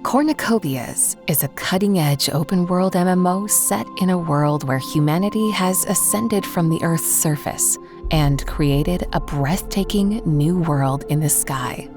Cornucopias is a cutting-edge open-world MMO set in a world where humanity has ascended from the Earth's surface and created a breathtaking new world in the sky.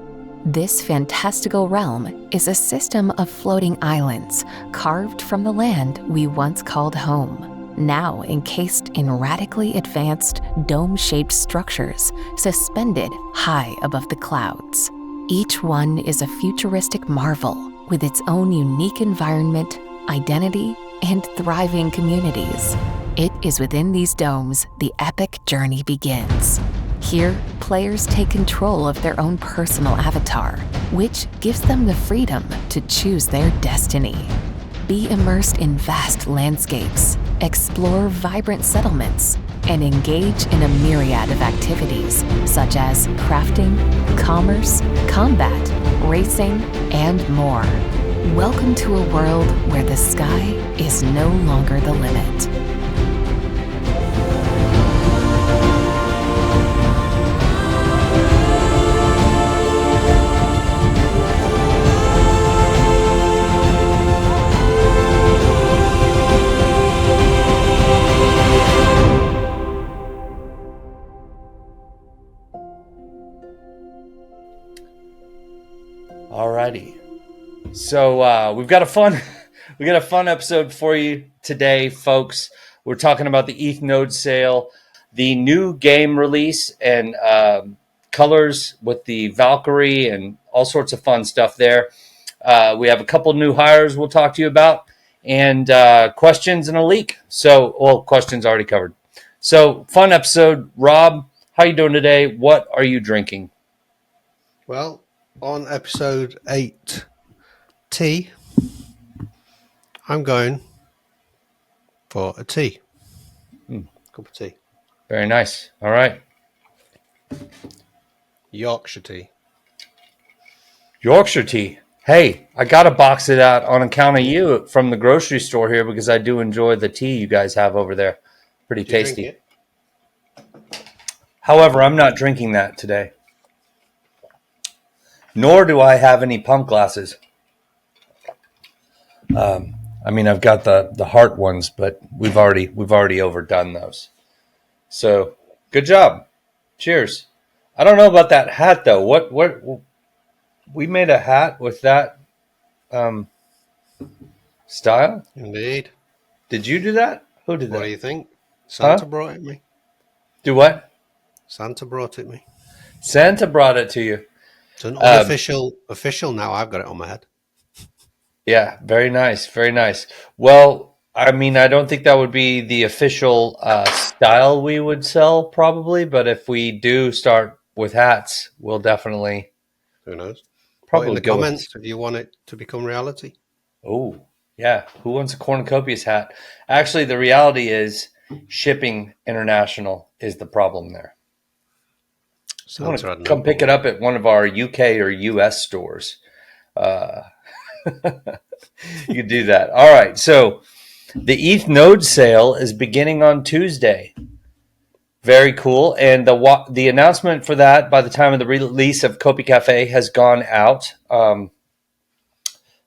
This fantastical realm is a system of floating islands carved from the land we once called home, now encased in radically advanced dome-shaped structures suspended high above the clouds. Each one is a futuristic marvel with its own unique environment, identity, and thriving communities. It is within these domes the epic journey begins. Here, players take control of their own personal avatar, which gives them the freedom to choose their destiny. Be immersed in vast landscapes, explore vibrant settlements, and engage in a myriad of activities such as crafting, commerce, combat, racing, and more. Welcome to a world where the sky is no longer the limit. Alrighty, so we've got a fun episode for you today, folks. We're talking about the Eth Node Sale, the new game release, and colors with the Valkyrie and all sorts of fun stuff there. We have a couple new hires we'll talk to you about, and questions and a leak. So, well, questions already covered. So, fun episode. Rob, how you doing today? What are you drinking? Well, on episode 8, tea, I'm going for a tea. Cup of tea. Very nice. All right. Yorkshire tea. Yorkshire tea. Hey, I got to box it out on account of you from the grocery store here because I do enjoy the tea you guys have over there. Pretty tasty. However, I'm not drinking that today. Nor do I have any pump glasses. I mean, I've got the heart ones, but we've already overdone those. So, good job. Cheers. I don't know about that hat though. What we made a hat with that style? Indeed. Did you do that? Who did that? What do you think? Santa brought it me. Do what? Santa brought it me. Santa brought it to you. It's an official now. I've got it on my head. Yeah, very nice, very nice. Well, I mean, I don't think that would be the official style we would sell, probably. But if we do start with hats, we'll definitely. Who knows? Probably Put in the go comments if you want it to become reality. Oh, yeah. Who wants a Cornucopias hat? Actually, the reality is shipping international is the problem there. So I want to come pick it up at one of our UK or US stores. You could do that. All right. So the Eth Node Sale is beginning on Tuesday. Very cool. And the announcement for that by the time of the release of Copi Cafe has gone out.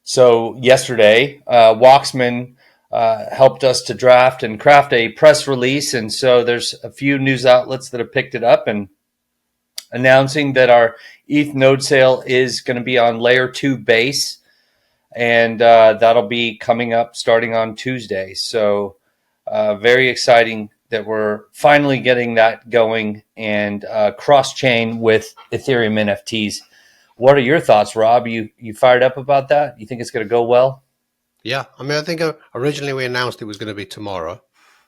So yesterday, Waxman helped us to draft and craft a press release. And so there's a few news outlets that have picked it up and announcing that our Eth Node Sale is going to be on Layer 2 base. And that'll be coming up starting on Tuesday. So very exciting that we're finally getting that going and cross-chain with Ethereum NFTs. What are your thoughts, Rob? You fired up about that? You think it's going to go well? Yeah. I mean, I think originally we announced it was going to be tomorrow,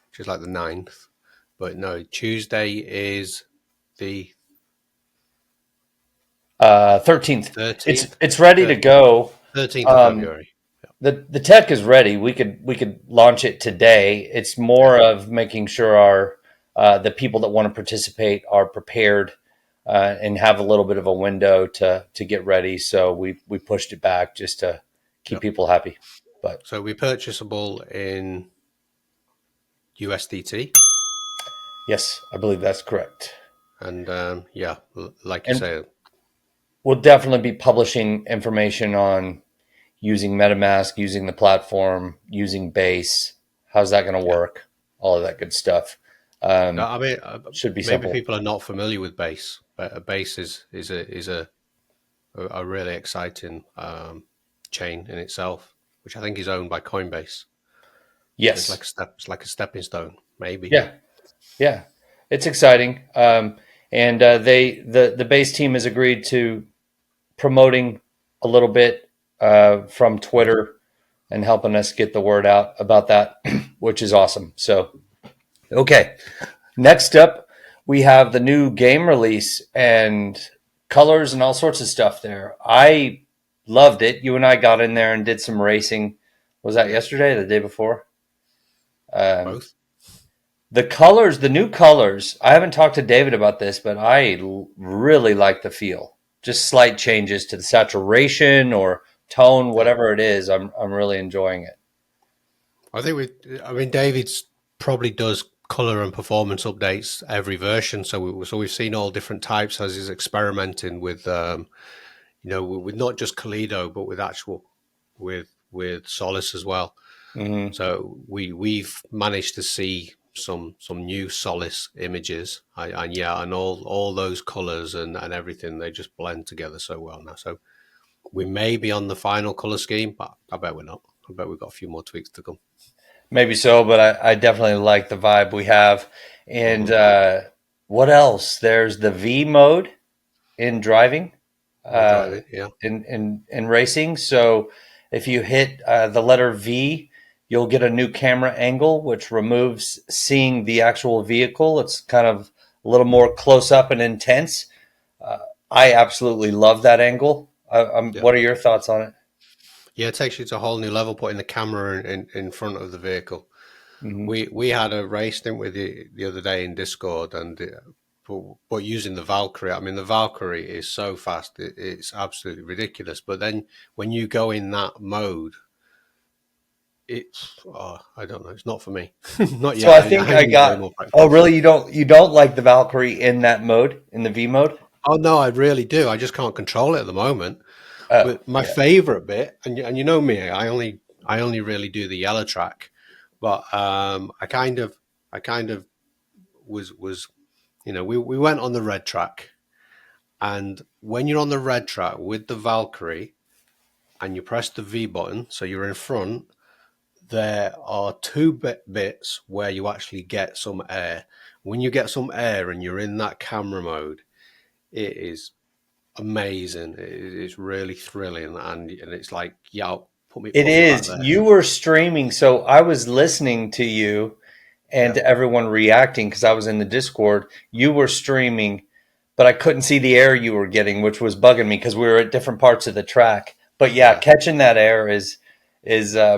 which is like the 9th. But no, Tuesday is the 13th. 13th. It's ready to go. 13th of February. The tech is ready. We could launch it today. It's more of making sure the people that want to participate are prepared and have a little bit of a window to get ready. So we pushed it back just to keep people happy. But so we purchasable in USDT. Yes, I believe that's correct. And like you say, we'll definitely be publishing information on using MetaMask, using the platform, using Base. How's that going to work? All of that good stuff. No, I mean, Should be maybe simple. people are not familiar with Base, but a Base is a really exciting chain in itself, which I think is owned by Coinbase. So Yes. it's like a stepping stone, maybe. Yeah. It's exciting. And the Base team has agreed to promoting a little bit from Twitter and helping us get the word out about that, which is awesome. So, okay. Next up, we have the new game release and colors and all sorts of stuff there. I loved it. You and I got in there and did some racing. Was that yesterday or the day before? Both. The colors, the new colors, I haven't talked to David about this, but I really like the feel. Just slight changes to the saturation or tone, whatever it is. I'm really enjoying it. I mean, David's probably does color and performance updates every version. So we've seen all different types as he's experimenting with, with not just Kaleido, but with Solace as well. Mm-hmm. So we've managed to see some new Solace images, and all those colors and everything, they just blend together so well now. So we may be on the final color scheme, but I bet we're not. I bet we've got a few more tweaks to come. Maybe so, but I definitely like the vibe we have. And what else? There's the V mode in driving, Driving, yeah. in racing. So if you hit the letter V, you'll get a new camera angle, which removes seeing the actual vehicle. It's kind of a little more close up and intense. I absolutely love that angle. Yeah. What are your thoughts on it? Yeah, it takes you to a whole new level, putting the camera in front of the vehicle. Mm-hmm. We had a race, didn't we, the other day in Discord, and but using the Valkyrie. I mean, the Valkyrie is so fast; it's absolutely ridiculous. But then when you go in that mode, I don't know, it's not for me. Not yet. So I think I need way got. more practice. Oh, really? You don't like the Valkyrie in that mode, in the V mode? Oh no, I really do. I just can't control it at the moment. Oh, But my yeah. favorite bit, and you know me, I only really do the yellow track, but I kind of was we went on the red track, and when you're on the red track with the Valkyrie, and you press the V button, so you're in front, there are two bits where you actually get some air. When you get some air and you're in that camera mode, it is amazing. It's really thrilling, and it's like, yeah, put me It back is. there. You were streaming, so I was listening to you and Yeah. to everyone reacting because I was in the Discord. You were streaming, but I couldn't see the air you were getting, which was bugging me because we were at different parts of the track. But yeah, Yeah. catching that air is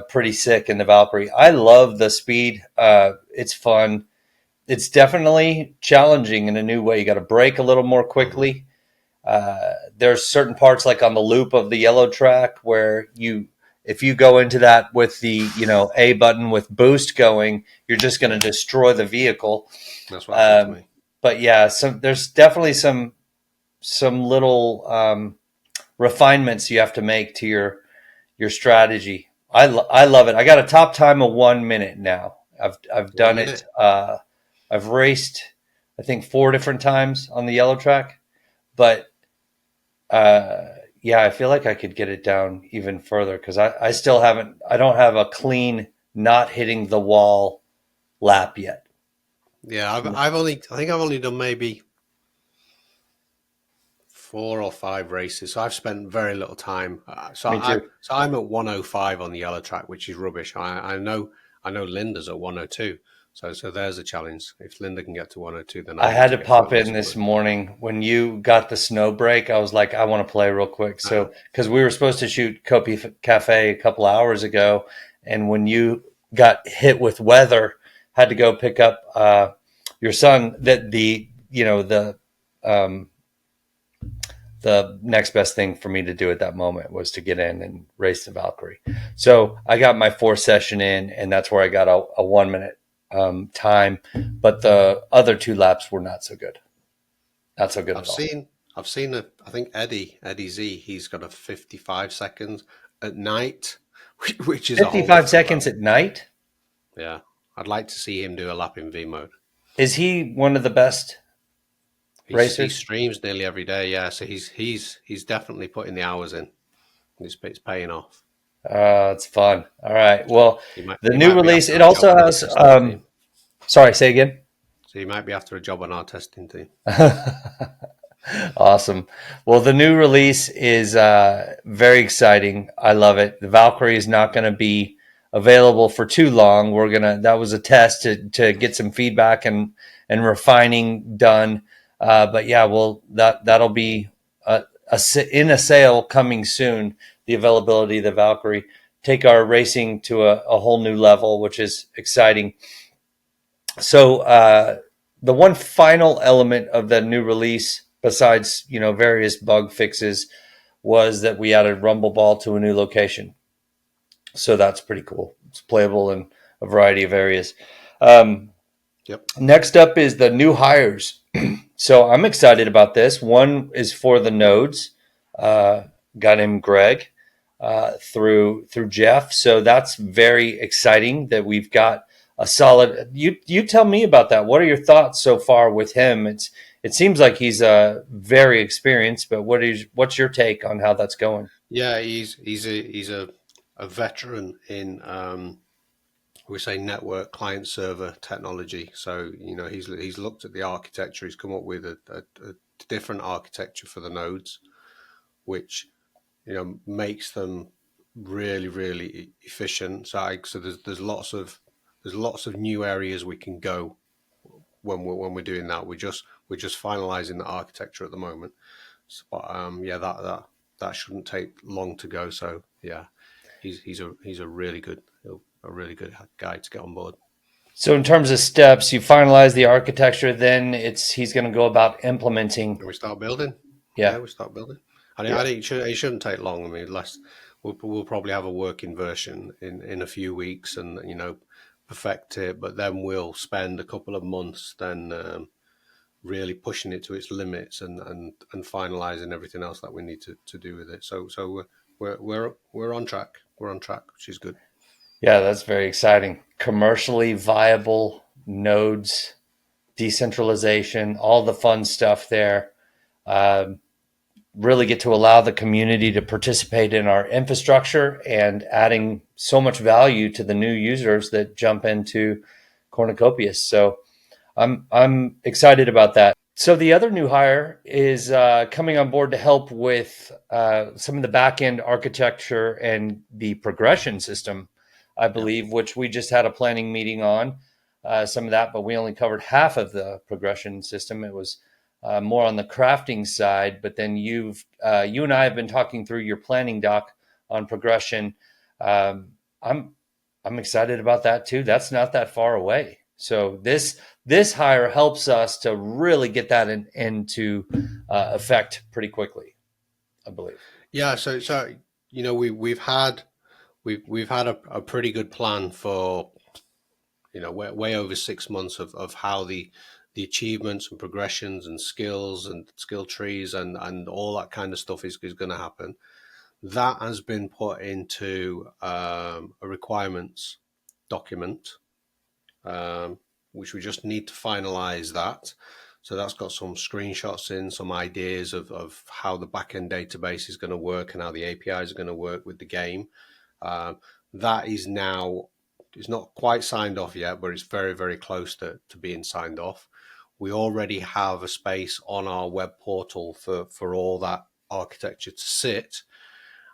pretty sick in the Valkyrie. I love the speed. It's fun. It's definitely challenging in a new way. You got to brake a little more quickly. There's certain parts like on the loop of the yellow track where if you go into that with the A button with boost going, you're just going to destroy the vehicle. That's what happened to me. But yeah, there's definitely some little refinements you have to make to your strategy. I love it. I got a top time of 1 minute now. I've done it. I've raced, I think 4 different times on the yellow track, but yeah, I feel like I could get it down even further because I still haven't. I don't have a clean not hitting the wall lap yet. Yeah, I think I've only done maybe 4 or 5 races, so I've spent very little time. Me too. So I'm at 105 on the yellow track, which is rubbish. I know Linda's at 102, so there's a challenge. If Linda can get to 102, then I had to get pop in 102. this morning when you got the snow break. I was like, I want to play real quick. So because we were supposed to shoot Copi Cafe a couple hours ago, and when you got hit with weather, had to go pick up your son. That the next best thing for me to do at that moment was to get in and race the Valkyrie. So I got my 4th session in, and that's where I got a 1 minute time. But the other 2 laps were not so good. Not so good at all. I've seen I think Eddie Z, he's got a 55 seconds, at night, which is a whole 55 different seconds level. at night? Yeah, I'd like to see him do a lap in V mode. Is he one of the best He racers? streams nearly every day. Yeah, so he's definitely putting the hours in. It's paying off. It's fun. All right. Well, the He new might be release, after it a job also on our has, testing team. sorry, say again. So he might be after a job on our testing team. Awesome. Well, the new release is very exciting. I love it. The Valkyrie is not going to be available for too long. That was a test to get some feedback and refining done. But yeah, well, that'll be in a sale coming soon. The availability of the Valkyrie take our racing to a whole new level, which is exciting. So the one final element of the new release, besides various bug fixes, was that we added Rumble Ball to a new location. So that's pretty cool. It's playable in a variety of areas. Yep. Next up is the new hires. So I'm excited about this. One is for the nodes, guy named Greg, through Jeff. So that's very exciting that we've got a solid. You tell me about that. What are your thoughts so far with him? It seems like he's very experienced, but what's your take on how that's going? Yeah, he's a veteran in we say network client server technology. So he's looked at the architecture. He's come up with a different architecture for the nodes, which makes them really really efficient. So there's lots of new areas we can go when we're doing that. We're just finalizing the architecture at the moment. So, but yeah, that shouldn't take long to go. So yeah, he's a really good guy to get on board. So in terms of steps, you finalize the architecture, then he's going to go about implementing. And we start building. Yeah. Yeah, we start building. And Yeah. I think it shouldn't take long. I mean, we'll probably have a working version in a few weeks, and perfect it. But then we'll spend a couple of months then really pushing it to its limits and finalizing everything else that we need to do with it. So we're on track. We're on track, which is good. Yeah, that's very exciting. Commercially viable nodes, decentralization, all the fun stuff there. Really get to allow the community to participate in our infrastructure and adding so much value to the new users that jump into Cornucopias. So I'm excited about that. So the other new hire is coming on board to help with some of the back end architecture and the progression system, I believe, which we just had a planning meeting on. Some of that, but we only covered half of the progression system. It was more on the crafting side. But then you and I have been talking through your planning doc on progression. I'm excited about that too. That's not that far away. So this hire helps us to really get that into effect pretty quickly, I believe. Yeah. So we've had a pretty good plan for way over 6 months of how the achievements and progressions and skills and skill trees and all that kind of stuff is going to happen. That has been put into a requirements document, which we just need to finalize that. So that's got some screenshots in, some ideas of how the backend database is going to work and how the APIs are going to work with the game. That is now, it's not quite signed off yet, but it's very, very close to being signed off. We already have a space on our web portal for all that architecture to sit.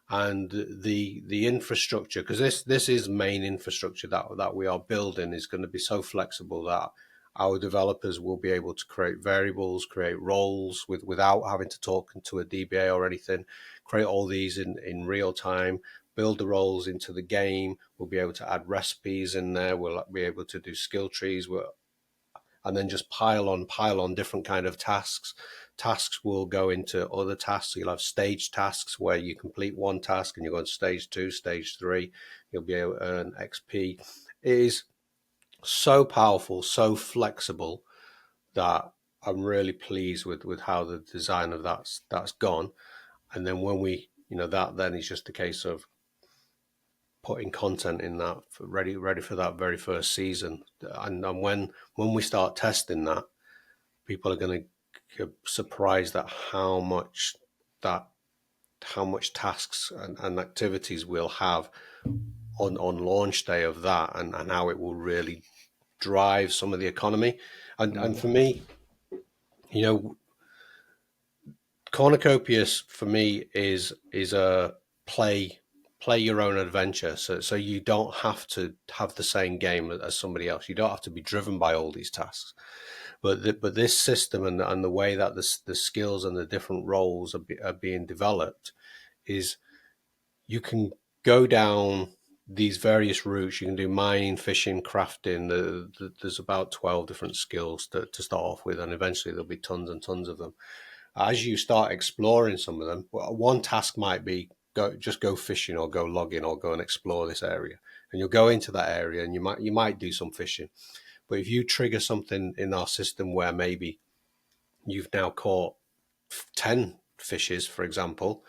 And the infrastructure, because this is main infrastructure that we are building, is going to be so flexible that our developers will be able to create variables, create roles without having to talk to a DBA or anything, create all these in real time, build the roles into the game. We'll be able to add recipes in there. We'll be able to do skill trees. And then just pile on different kind of tasks. Tasks will go into other tasks. So you'll have stage tasks where you complete one task and you go on stage 2, stage 3. You'll be able to earn XP. It is so powerful, so flexible that I'm really pleased with how the design of that's gone. And then when we, that then is just a case of putting content in that ready for that very first season. And when we start testing that, people are going to be surprised at how much tasks and activities we'll have on launch day of that, and how it will really drive some of the economy. And for me, Cornucopias for me is a play your own adventure. So you don't have to have the same game as somebody else. You don't have to be driven by all these tasks. But this system and the way that the skills and the different roles are being developed is you can go down these various routes. You can do mining, fishing, crafting. There's about 12 different skills to start off with, and eventually there'll be tons and tons of them. As you start exploring some of them, one task might be go fishing or go logging or go and explore this area. And you'll go into that area and you might do some fishing. But if you trigger something in our system where maybe you've now caught 10 fishes, for example,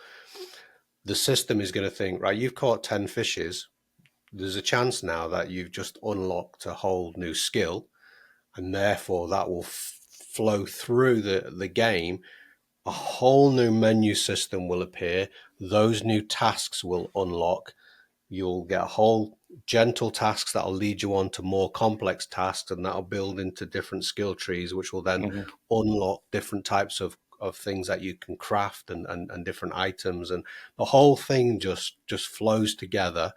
the system is going to think, right, you've caught 10 fishes. There's a chance now that you've just unlocked a whole new skill, and therefore that will flow through the game. A whole new menu system will appear. Those new tasks will unlock. You'll get a whole gentle tasks that'll lead you on to more complex tasks, and that'll build into different skill trees, which will then unlock different types of things that you can craft and different items, and the whole thing just flows together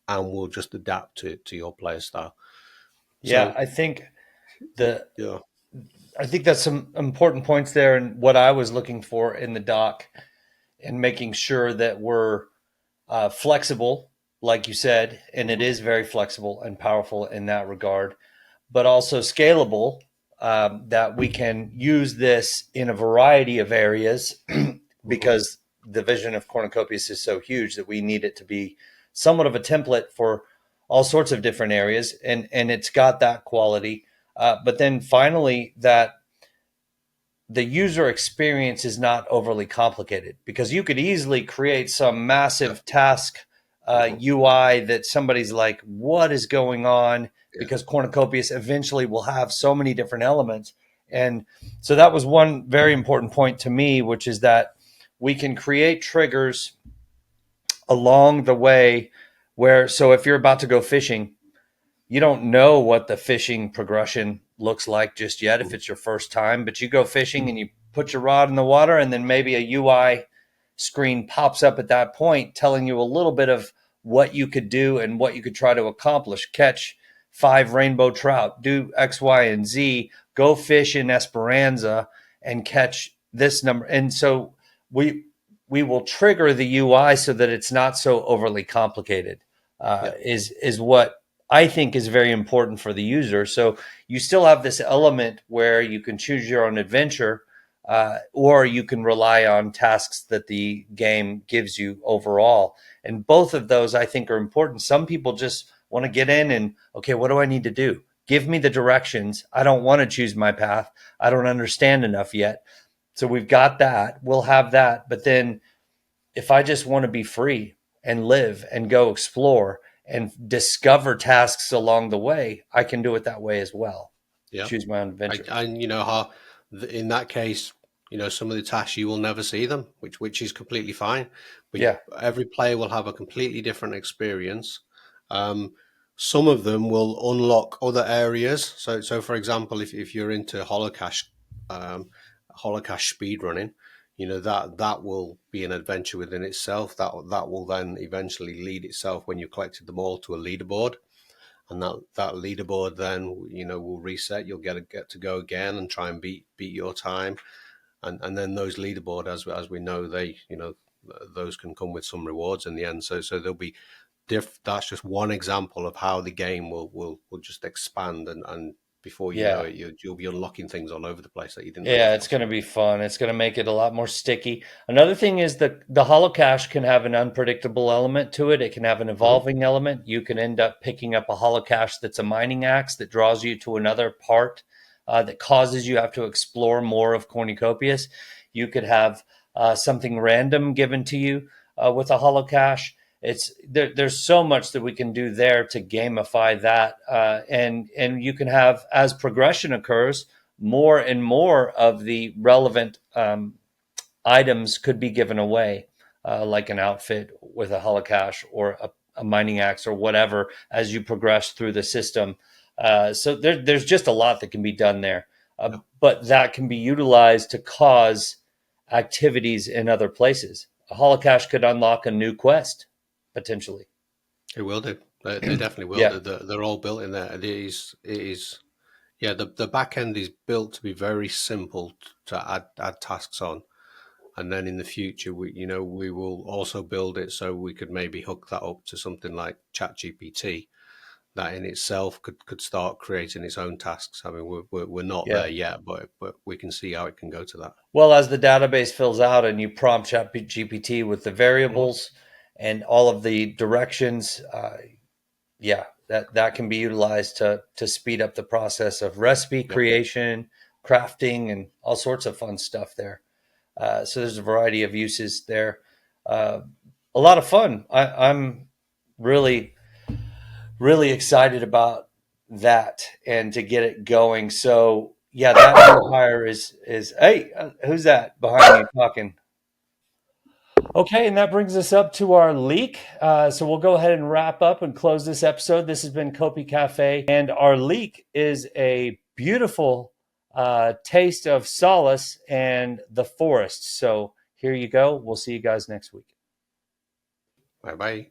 and will just adapt to your player style. Yeah, So, I think that's some important points there, and what I was looking for in the doc, and making sure that we're flexible, like you said, and it is very flexible and powerful in that regard, but also scalable, that we can use this in a variety of areas because the vision of Cornucopias is so huge that we need it to be somewhat of a template for all sorts of different areas, and it's got that quality. But then finally, that the user experience is not overly complicated, because you could easily create some massive task UI that somebody's like, what is going on? Because Cornucopias eventually will have so many different elements. And so that was one very important point to me, which is that we can create triggers along the way where, so if you're about to go fishing, you don't know what the fishing progression looks like just yet if it's your first time, but you go fishing and you put your rod in the water, and then maybe a UI screen pops up at that point telling you a little bit of what you could do and what you could try to accomplish. Catch 5 rainbow trout, do X, Y, and Z, go fish in Esperanza and catch this number. And so we will trigger the UI so that it's not so overly complicated, is what I think is very important for the user. So you still have this element where you can choose your own adventure, or you can rely on tasks that the game gives you overall. And both of those, I think, are important. Some people just want to get in and, okay, what do I need to do? Give me the directions. I don't want to choose my path. I don't understand enough yet. So we've got that. We'll have that. But then if I just want to be free and live and go explore and discover tasks along the way, I can do it that way as well. Yeah. Choose my own adventure. And you know how, in that case, you know, some of the tasks you will never see them, which is completely fine. But every player will have a completely different experience. Some of them will unlock other areas. So for example, if you're into holocache speedrunning, you know, that will be an adventure within itself. That will then eventually lead itself, when you've collected them all, to a leaderboard. And that leaderboard then, you know, will reset. You'll get to go again and try and beat your time. And then those leaderboard, as we know, they, you know, those can come with some rewards in the end. So there'll be that's just one example of how the game will just expand, and before you know it, you'll be unlocking things all over the place that you didn't know. It's going to be fun. It's going to make it a lot more sticky. Another thing is the holocache can have an unpredictable element to it. It can have an evolving element. You can end up picking up a holocache that's a mining axe that draws you to another part that causes you have to explore more of Cornucopias. You could have something random given to you with a holocache. There's so much that we can do there to gamify that, and you can have, as progression occurs, more and more of the relevant items could be given away, like an outfit with a holocash or a mining axe or whatever, as you progress through the system. So there's just a lot that can be done there, but that can be utilized to cause activities in other places. A holocash could unlock a new quest, potentially. It will do. They definitely will. Yeah. They're all built in there. It is. Yeah, the back end is built to be very simple to add tasks on, and then in the future, we will also build it so we could maybe hook that up to something like ChatGPT, that in itself could start creating its own tasks. I mean, we're not there yet, but we can see how it can go to that. Well, as the database fills out and you prompt ChatGPT with the variables and all of the directions, that can be utilized to speed up the process of recipe creation, crafting, and all sorts of fun stuff there. So there's a variety of uses there. A lot of fun. I'm really, really excited about that and to get it going. So yeah, that empire is hey, who's that behind you talking? Okay, and that brings us up to our leak. So we'll go ahead and wrap up and close this episode. This has been Copi Cafe, and our leak is a beautiful taste of Solace and the forest. So here you go. We'll see you guys next week. Bye-bye.